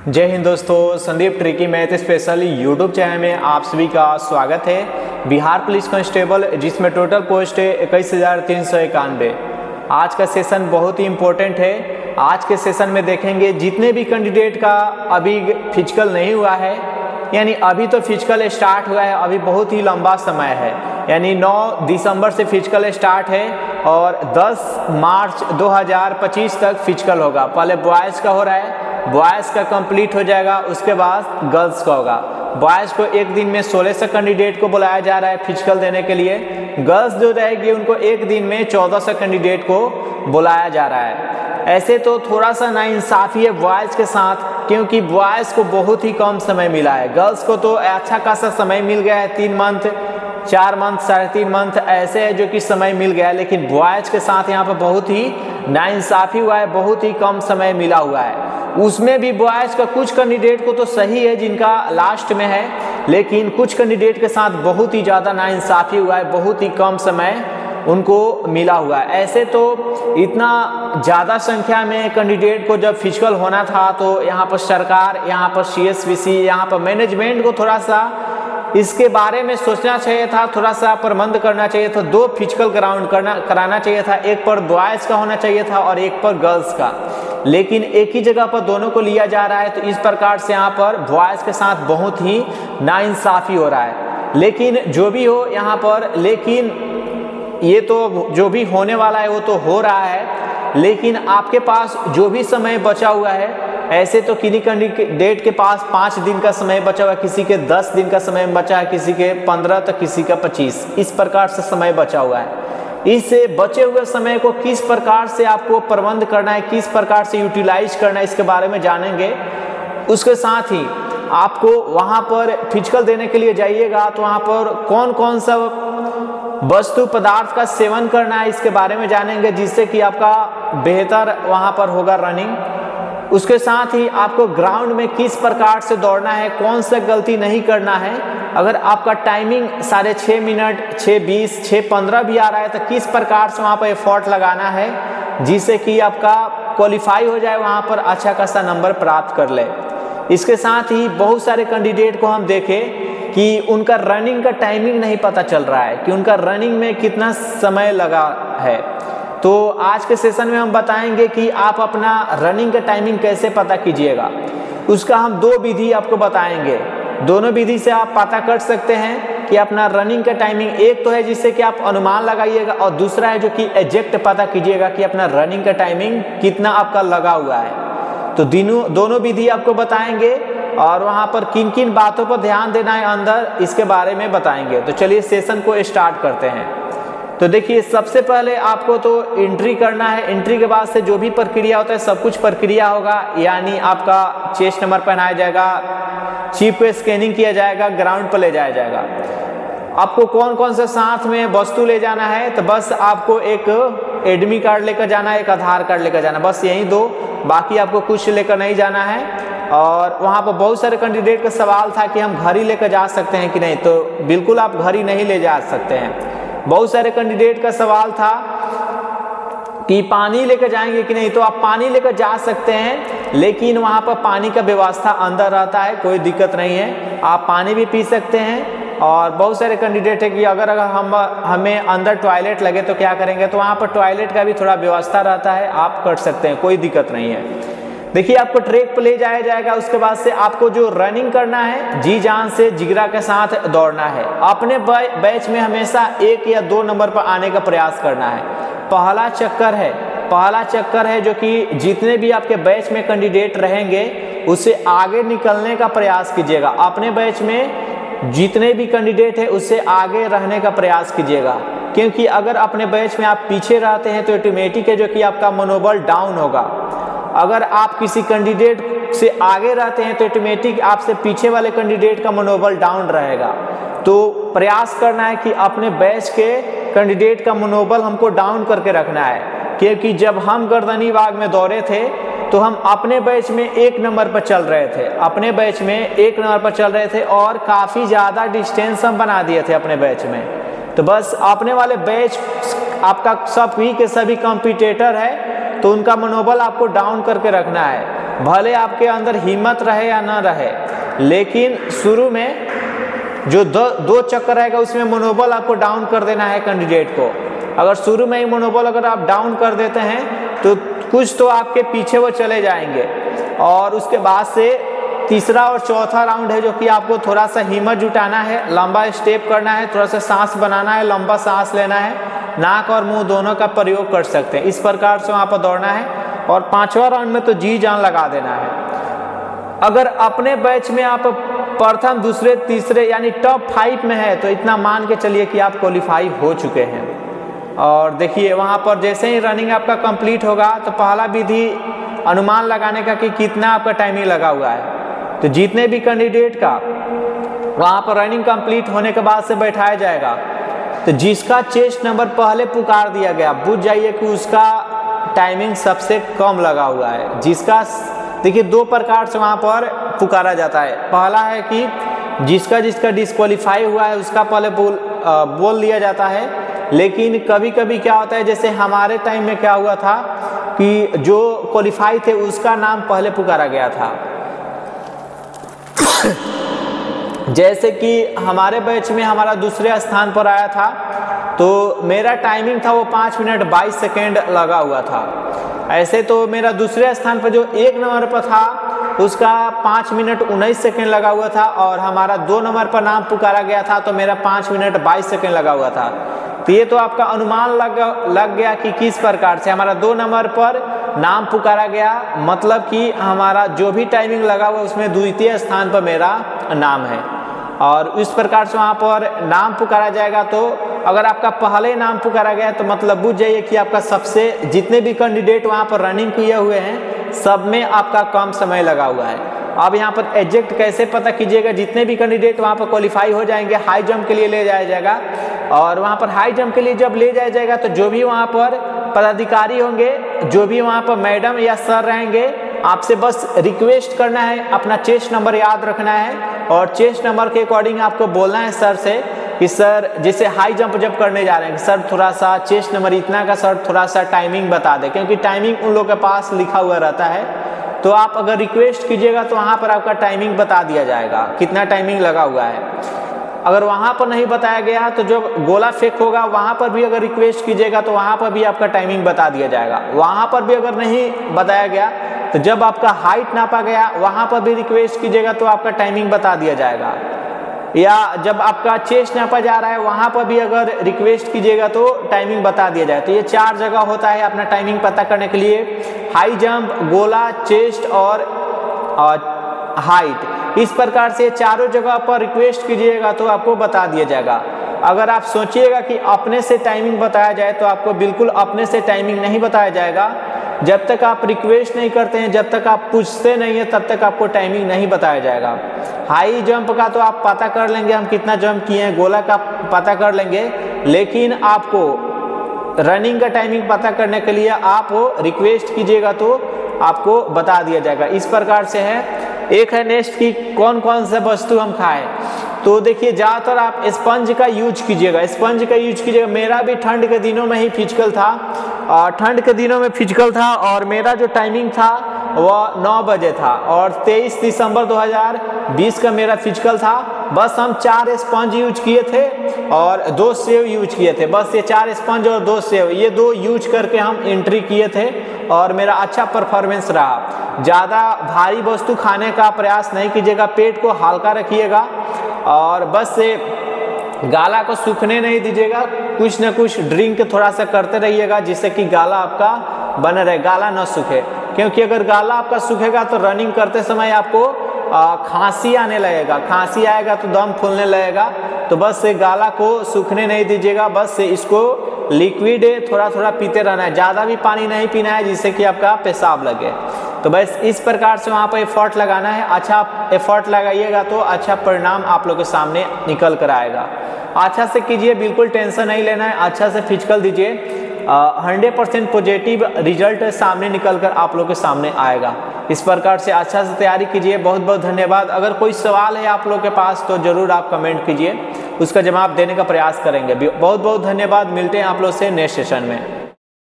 जय हिंद दोस्तों, Sandeep tricky math special YouTube channel में आप सभी का स्वागत है। बिहार पुलिस कांस्टेबल जिसमें टोटल पोस्ट है 21,391। आज का सेशन बहुत ही इम्पोर्टेंट है। आज के सेशन में देखेंगे जितने भी कैंडिडेट का अभी फिजिकल नहीं हुआ है, यानी अभी तो फिजिकल स्टार्ट हुआ है, अभी बहुत ही लंबा समय है, यानी 9 दिसंबर से फिजिकल स्टार्ट है और 10 मार्च 2025 तक फिजिकल होगा। पहले बॉयज़ का हो रहा है, बॉयज़ का कंप्लीट हो जाएगा, उसके बाद गर्ल्स का होगा। बॉयज़ को एक दिन में 1600 कैंडिडेट को बुलाया जा रहा है फिजिकल देने के लिए। गर्ल्स जो रहेगी उनको एक दिन में 1400 कैंडिडेट को बुलाया जा रहा है। ऐसे तो थोड़ा सा नाइंसाफ़ी है बॉयज़ के साथ, क्योंकि बॉयज़ को बहुत ही कम समय मिला है। गर्ल्स को तो अच्छा खासा समय मिल गया है, 3 मंथ 4 मंथ 3.5 मंथ ऐसे है जो कि समय मिल गया है, लेकिन बॉयज़ के साथ यहाँ पर बहुत ही नाइंसाफ़ी हुआ है, बहुत ही कम समय मिला हुआ है। उसमें भी बॉयज़ का कुछ कैंडिडेट को तो सही है जिनका लास्ट में है, लेकिन कुछ कैंडिडेट के साथ बहुत ही ज़्यादा नाइंसाफ़ी हुआ है, बहुत ही कम समय उनको मिला हुआ है। ऐसे तो इतना ज़्यादा संख्या में कैंडिडेट को जब फिजिकल होना था तो यहाँ पर सरकार, यहाँ पर CSVC, यहाँ पर मैनेजमेंट को थोड़ा सा इसके बारे में सोचना चाहिए था, थोड़ा सा प्रबंध करना चाहिए था। 2 फिजिकल ग्राउंड कराना चाहिए था, एक पर बॉयज़ का होना चाहिए था और एक पर गर्ल्स का, लेकिन एक ही जगह पर दोनों को लिया जा रहा है। तो इस प्रकार से यहाँ पर बॉयज़ के साथ बहुत ही नाइंसाफ़ी हो रहा है। लेकिन जो भी हो यहाँ पर, लेकिन ये तो जो भी होने वाला है वो तो हो रहा है, लेकिन आपके पास जो भी समय बचा हुआ है, ऐसे तो किन्हीं कैंडिडेट के पास 5 दिन का समय बचा हुआ है, किसी के 10 दिन का समय बचा है, किसी के 15 तो किसी का 25, इस प्रकार से समय बचा हुआ है। इस बचे हुए समय को किस प्रकार से आपको प्रबंध करना है, किस प्रकार से यूटिलाइज करना है, इसके बारे में जानेंगे। उसके साथ ही आपको वहाँ पर फिजिकल देने के लिए जाइएगा तो वहाँ पर कौन कौन सा वस्तु पदार्थ का सेवन करना है, इसके बारे में जानेंगे, जिससे कि आपका बेहतर वहाँ पर होगा रनिंग। उसके साथ ही आपको ग्राउंड में किस प्रकार से दौड़ना है, कौन सा गलती नहीं करना है। अगर आपका टाइमिंग 6.5 मिनट, 6:20, 6:15 भी आ रहा है तो किस प्रकार से वहाँ पर एफर्ट लगाना है, जिससे कि आपका क्वालिफाई हो जाए, वहाँ पर अच्छा खासा नंबर प्राप्त कर ले। इसके साथ ही बहुत सारे कैंडिडेट को हम देखें कि उनका रनिंग का टाइमिंग नहीं पता चल रहा है कि उनका रनिंग में कितना समय लगा है। तो आज के सेशन में हम बताएंगे कि आप अपना रनिंग का टाइमिंग कैसे पता कीजिएगा। उसका हम 2 विधि आपको बताएंगे। दोनों विधि से आप पता कर सकते हैं कि अपना रनिंग का टाइमिंग। एक तो है जिससे कि आप अनुमान लगाइएगा, और दूसरा है जो कि एग्जैक्ट पता कीजिएगा कि अपना रनिंग का टाइमिंग कितना आपका लगा हुआ है। तो दोनों विधि आपको बताएंगे और वहाँ पर किन किन बातों पर ध्यान देना है अंदर, इसके बारे में बताएंगे। तो चलिए सेशन को स्टार्ट करते हैं। तो देखिए, सबसे पहले आपको तो एंट्री करना है। एंट्री के बाद से जो भी प्रक्रिया होता है सब कुछ प्रक्रिया होगा, यानी आपका चेस्ट नंबर पहनाया जाएगा, चिप को स्कैनिंग किया जाएगा, ग्राउंड पर ले जाया जाएगा। आपको कौन कौन से साथ में वस्तु ले जाना है, तो बस आपको एक एडमिट कार्ड लेकर जाना है, एक आधार कार्ड लेकर जाना, बस यही 2, बाकी आपको कुछ लेकर नहीं जाना है। और वहाँ पर बहुत सारे कैंडिडेट का सवाल था कि हम घड़ी लेकर जा सकते हैं कि नहीं, तो बिल्कुल आप घड़ी नहीं ले जा सकते हैं। बहुत सारे कैंडिडेट का सवाल था कि पानी लेकर जाएंगे कि नहीं, तो आप पानी लेकर जा सकते हैं, लेकिन वहाँ पर पानी का व्यवस्था अंदर रहता है, कोई दिक्कत नहीं है, आप पानी भी पी सकते हैं। और बहुत सारे कैंडिडेट है कि अगर हमें अंदर टॉयलेट लगे तो क्या करेंगे, तो वहाँ पर टॉयलेट का भी थोड़ा व्यवस्था रहता है, आप कर सकते हैं, कोई दिक्कत नहीं है। देखिए, आपको ट्रैक पर ले जाया जाएगा। उसके बाद से आपको जो रनिंग करना है, जी जान से जिगरा के साथ दौड़ना है। अपने बैच में हमेशा 1 या 2 नंबर पर आने का प्रयास करना है। पहला चक्कर है जो कि जितने भी आपके बैच में कैंडिडेट रहेंगे उससे आगे निकलने का प्रयास कीजिएगा। अपने बैच में जितने भी कैंडिडेट है उससे आगे रहने का प्रयास कीजिएगा, क्योंकि अगर अपने बैच में आप पीछे रहते हैं तो ऑटोमेटिक है जो कि आपका मनोबल डाउन होगा। अगर आप किसी कैंडिडेट से आगे रहते हैं तो ऑटोमेटिक आपसे पीछे वाले कैंडिडेट का मनोबल डाउन रहेगा। तो प्रयास करना है कि अपने बैच के कैंडिडेट का मनोबल हमको डाउन करके रखना है, क्योंकि जब हम गर्दनी बाग में दौड़े थे तो हम अपने बैच में 1 नंबर पर चल रहे थे, और काफ़ी ज़्यादा डिस्टेंस हम बना दिए थे अपने बैच में। तो बस अपने वाले बैच आपका सभी के सभी कॉम्पिटिटर है, तो उनका मनोबल आपको डाउन करके रखना है। भले आपके अंदर हिम्मत रहे या ना रहे, लेकिन शुरू में जो दो चक्कर रहेगा उसमें मनोबल आपको डाउन कर देना है कैंडिडेट को। अगर शुरू में ही मनोबल अगर आप डाउन कर देते हैं तो कुछ तो आपके पीछे वो चले जाएंगे, और उसके बाद से तीसरा और चौथा राउंड है जो कि आपको थोड़ा सा हिम्मत जुटाना है, लंबा स्टेप करना है, थोड़ा सा सांस बनाना है, लंबा सांस लेना है, नाक और मुंह दोनों का प्रयोग कर सकते हैं। इस प्रकार से वहाँ पर दौड़ना है, और पांचवा राउंड में तो जी जान लगा देना है। अगर अपने बैच में आप प्रथम, दूसरे, तीसरे यानी टॉप 5 में है तो इतना मान के चलिए कि आप क्वालिफाई हो चुके हैं। और देखिए वहाँ पर जैसे ही रनिंग आपका कंप्लीट होगा तो पहला विधि अनुमान लगाने का कि कितना आपका टाइमिंग लगा हुआ है। तो जितने भी कैंडिडेट का वहाँ पर रनिंग कंप्लीट होने के बाद से बैठाया जाएगा, तो जिसका चेस्ट नंबर पहले पुकार दिया गया बुझ जाइए कि उसका टाइमिंग सबसे कम लगा हुआ है। जिसका देखिए 2 प्रकार से वहाँ पर पुकारा जाता है। पहला है कि जिसका डिस्क्वालीफाई हुआ है उसका पहले बोल दिया जाता है, लेकिन कभी कभी क्या होता है, जैसे हमारे टाइम में क्या हुआ था कि जो क्वालिफाई थे उसका नाम पहले पुकारा गया था। जैसे कि हमारे बैच में हमारा दूसरे स्थान पर आया था, तो मेरा टाइमिंग था वो 5 मिनट 22 सेकेंड लगा हुआ था। ऐसे तो मेरा दूसरे स्थान पर जो 1 नंबर पर था उसका 5 मिनट 19 सेकेंड लगा हुआ था, और हमारा 2 नंबर पर नाम पुकारा गया था तो मेरा 5 मिनट 22 सेकेंड लगा हुआ था। तो ये तो आपका अनुमान लग गया कि किस प्रकार से हमारा 2 नंबर पर नाम पुकारा गया, मतलब कि हमारा जो भी टाइमिंग लगा हुआ उसमें द्वितीय स्थान पर मेरा नाम है। और इस प्रकार से वहाँ पर नाम पुकारा जाएगा, तो अगर आपका पहले नाम पुकारा गया तो मतलब बुझ जाइए कि आपका सबसे जितने भी कैंडिडेट वहाँ पर रनिंग किए हुए हैं सब में आपका कम समय लगा हुआ है। अब यहाँ पर एग्जैक्ट कैसे पता कीजिएगा, जितने भी कैंडिडेट वहाँ पर क्वालिफाई हो जाएंगे हाई जंप के लिए ले जाया जाएगा, और वहाँ पर हाई जंप के लिए जब ले जाया जाएगा तो जो भी वहाँ पर पदाधिकारी होंगे, जो भी वहाँ पर मैडम या सर रहेंगे, आपसे बस रिक्वेस्ट करना है, अपना चेस्ट नंबर याद रखना है, और चेस्ट नंबर के अकॉर्डिंग आपको बोलना है सर से कि सर जैसे हाई जंप जब करने जा रहे हैं सर थोड़ा सा चेस्ट नंबर इतना का सर थोड़ा सा टाइमिंग बता दें, क्योंकि टाइमिंग उन लोगों के पास लिखा हुआ रहता है। तो आप अगर रिक्वेस्ट कीजिएगा तो वहाँ पर आपका टाइमिंग बता दिया जाएगा कितना टाइमिंग लगा हुआ है। अगर वहाँ पर नहीं बताया गया तो जब गोला फेंक होगा वहाँ पर भी अगर रिक्वेस्ट कीजिएगा तो वहाँ पर भी आपका टाइमिंग बता दिया जाएगा। वहाँ पर भी अगर नहीं बताया गया तो जब आपका हाइट नापा गया वहाँ पर भी रिक्वेस्ट कीजिएगा तो आपका टाइमिंग बता दिया जाएगा। या जब आपका चेस्ट नापा जा रहा है वहाँ पर भी अगर रिक्वेस्ट कीजिएगा तो टाइमिंग बता दिया जाए। तो ये 4 जगह होता है अपना टाइमिंग पता करने के लिए, हाई जंप, गोला, चेस्ट और हाइट। इस प्रकार से चारों जगह पर रिक्वेस्ट कीजिएगा तो आपको बता दिया जाएगा। अगर आप सोचिएगा कि अपने से टाइमिंग बताया जाए तो आपको बिल्कुल अपने से टाइमिंग नहीं बताया जाएगा। जब तक आप रिक्वेस्ट नहीं करते हैं, जब तक आप पूछते नहीं हैं, तब तक आपको टाइमिंग नहीं बताया जाएगा। हाई जंप का तो आप पता कर लेंगे हम कितना जंप किए हैं, गोला का पता कर लेंगे, लेकिन आपको रनिंग का टाइमिंग पता करने के लिए आप रिक्वेस्ट कीजिएगा तो आपको बता दिया जाएगा। इस प्रकार से है। एक है नेक्स्ट की कौन कौन से वस्तु हम खाएं। तो देखिए ज़्यादातर आप स्पंज का यूज कीजिएगा, स्पंज का यूज कीजिएगा। मेरा भी ठंड के दिनों में ही फिजिकल था, ठंड के दिनों में फिजिकल था, और मेरा जो टाइमिंग था वह 9 बजे था, और 23 दिसंबर 2020 का मेरा फिजिकल था। बस हम 4 स्पंज यूज किए थे और 2 सेव यूज किए थे। बस ये 4 स्पंज और 2 सेव, ये 2 यूज करके हम एंट्री किए थे और मेरा अच्छा परफॉर्मेंस रहा। ज़्यादा भारी वस्तु खाने का प्रयास नहीं कीजिएगा, पेट को हल्का रखिएगा और बस से गाला को सूखने नहीं दीजिएगा। कुछ न कुछ ड्रिंक थोड़ा सा करते रहिएगा जिससे कि गाला आपका बना रहे, गाला न सूखे। क्योंकि अगर गाला आपका सूखेगा तो रनिंग करते समय आपको खांसी आने लगेगा, खांसी आएगा तो दम फूलने लगेगा। तो बस से गाला को सूखने नहीं दीजिएगा, बस से इसको लिक्विड थोड़ा थोड़ा पीते रहना है, ज़्यादा भी पानी नहीं पीना है जिससे कि आपका पेशाब लगे। तो बस इस प्रकार से वहाँ पर एफर्ट लगाना है। अच्छा एफर्ट लगाइएगा तो अच्छा परिणाम आप लोग के सामने निकल कर आएगा। अच्छा से कीजिए, बिल्कुल टेंशन नहीं लेना है, अच्छा से फिजिकल दीजिए, 100% पॉजिटिव रिजल्ट सामने निकल कर आप लोग के सामने आएगा। इस प्रकार से अच्छा से तैयारी कीजिए। बहुत बहुत धन्यवाद। अगर कोई सवाल है आप लोग के पास तो ज़रूर आप कमेंट कीजिए, उसका जवाब देने का प्रयास करेंगे। बहुत बहुत धन्यवाद। मिलते हैं आप लोग से नेक्स्ट सेशन में।